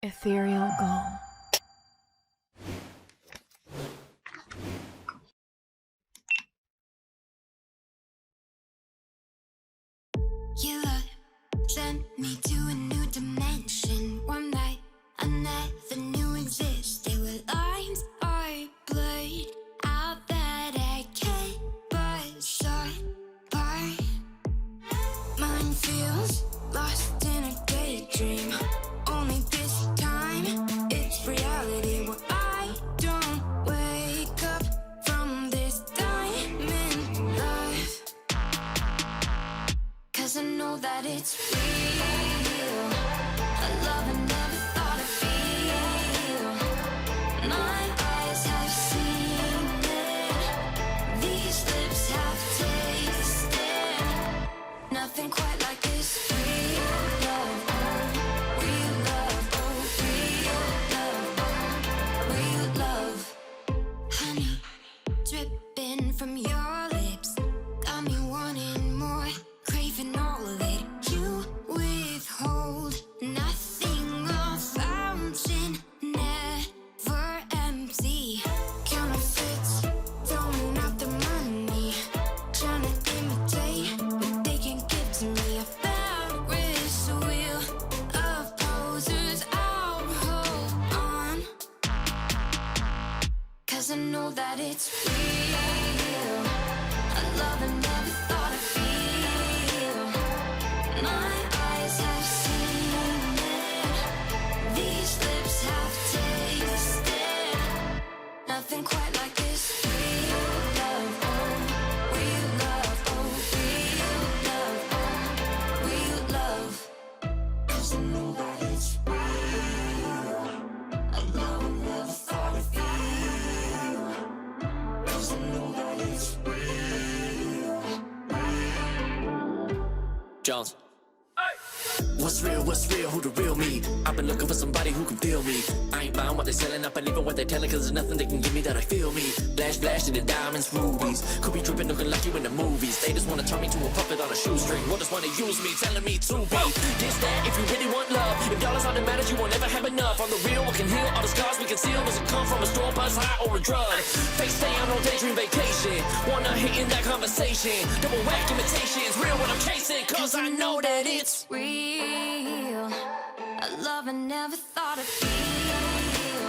Ethereal Gull. Your love sent me to a new dimension. One night I never knew existed. With lines I blurred out that I can't but start apart. Mine feels lost in a daydream. Only this time it's reality where I don't wake up from this diamond life. 'Cause I know that it's real. A love I never thought I'd feel. My eyes have seen it. These lips have tasted nothing quite like this. Real love, oh, real love, oh, real love, oh, real love. Honey dripping from your lips got me wanting more, craving all of it. You withhold nothing, a fountain never empty. Counterfeits throwing out the money, trying to imitate what they can give to me. A Ferris wheel of posers, I'll hold on, 'cause I know that it's real. A love I never thought I'd feel. My eyes have seen it. These lips have tasted nothing quite like this. Real love, oh, real love, oh, real love, oh, real love. 'Cause I know that it's real. A love I never thought I'd feel. 'Cause I know that it's real. Jones. What's real, who the real me? I've been looking for somebody who can feel me. I ain't buying what they're selling, not believing what they're telling, 'cause there's nothing they can give me that I feel me. Flash to the diamonds, rubies. Could be dripping, looking like you in the movies. They just wanna turn me to a puppet on a shoestring. Or just wanna use me, telling me to be this, that, if you really want love. If dollars all that matters, you won't ever have enough. On the real, what can heal all the scars we conceal? Does it come from a store, buzz high, or a drug? Face stay on no daydream vacation. Wanna hit in that conversation. Double whack imitations, real what I'm chasing, 'cause I know that it's real. A love I never thought I'd feel.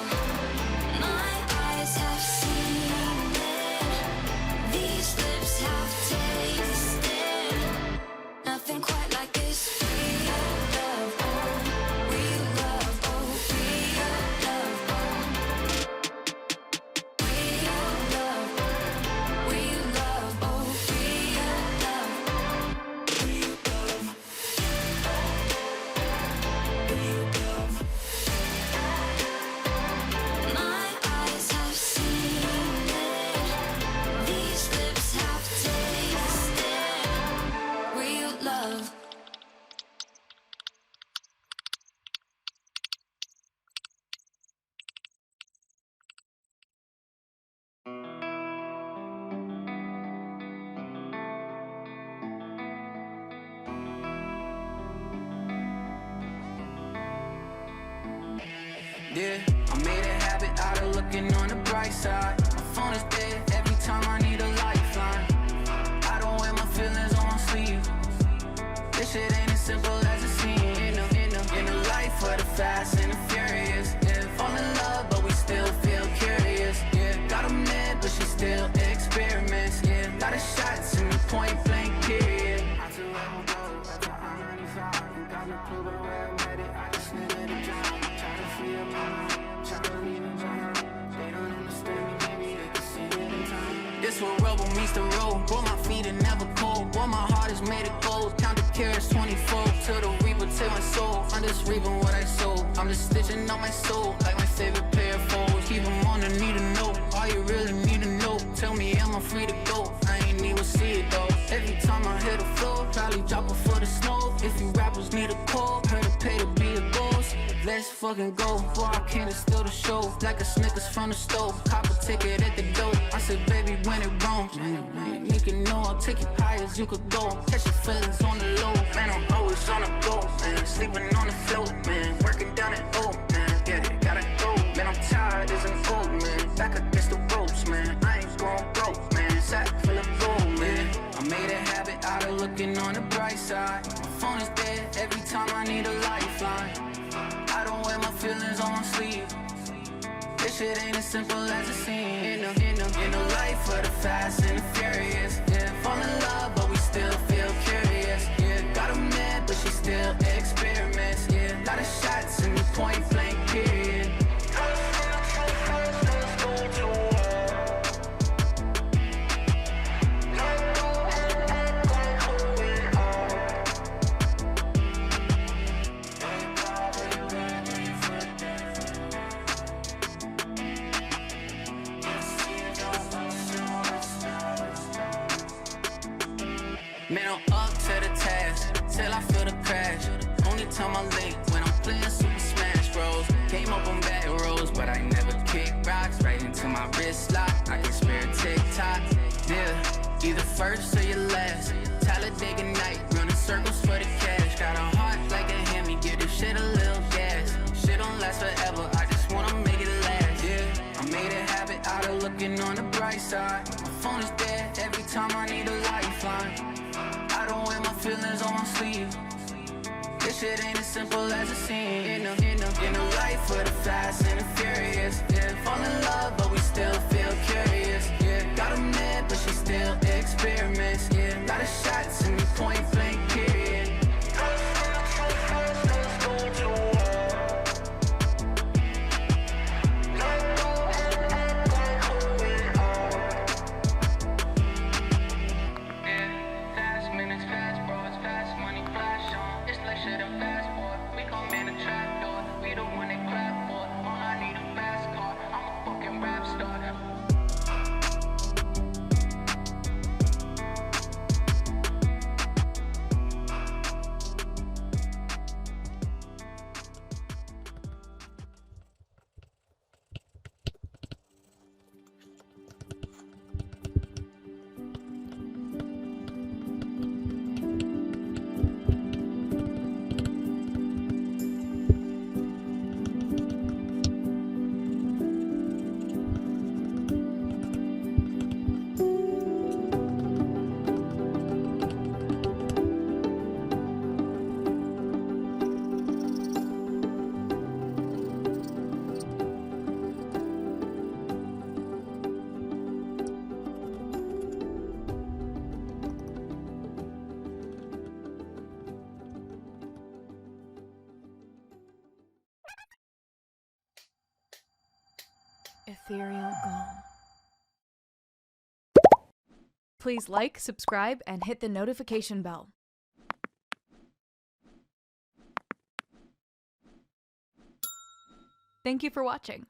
My eyes have seen it. These lips have tasted nothing quite like this. Real love, oh, real love, oh, real love, oh, real love, real love, oh, real love, real love. My eyes have seen it. These lips have tasted real love. Yeah, I made a habit out of looking on the bright side. My phone is dead every time I need a lifeline. I don't wear my feelings on my sleeve. This shit ain't as simple as it seems. In the life of the fast and the furious. Yeah, fall in love, but we still feel curious. Yeah, got a man, but she still experiments. Yeah, got a shots in the point blank period. I took a go, after I'm 95. You got me clue the way I met it. I just needed a job. Try to free up my mind. Try to leave them behind. They don't understand me, maybe they can see it in time. This where rubber meets the road. Boy, my feet are never cold. Boy, my heart is made of gold. Count the carats 24 till the reaper take my soul. I'm just reaping what I sold. I'm just stitching on my soul like my favorite pair of foes. Keep them on the need to know. All you really need to know. Tell me am I free to go? I ain't even see it though. Every time I hit the floor, probably drop it for the snow. If you rappers need a call, heard to pay to be a ghost. Let's fucking go. Boy, I can't steal the show. Like a Snickers from the stove. Cop a ticket at the door. I said, baby, when it wrong. Man, you can know I'll take you high as you could go. Catch your feelings on the low. Man, I'm always on the go. Man, sleeping on the floor. Man, working down at O. Man, feelings on my sleeve. This shit ain't as simple as it seems. In the life of the fast and the furious, yeah. Fall in love, but we still feel curious, yeah. Got a man, but she still experiments, yeah. Lot of shots in the point blank period. Man, I'm up to the task, till I feel the crash. Only time I link when I'm playing Super Smash Bros. Came up on back rows, but I never kick rocks. Right into my wrist lock, I can spare a TikTok. Yeah, either first or your last. Talladega night, running circles for the cash. Got a heart like a Hemi, give this shit a little gas. Shit don't last forever, I just wanna make it last. Yeah, I made a habit out of looking on the bright side. My phone is dead every time I need a lifeline. I don't wear my feelings on my sleeve. This shit ain't as simple as it seems. In the life of the fast and the furious, yeah. Fall in love, but we still feel curious, yeah. Got a man, but she still experiments, yeah. Lot of shots in the point blank period. Ethereal Gull. Please like, subscribe, and hit the notification bell. Thank you for watching.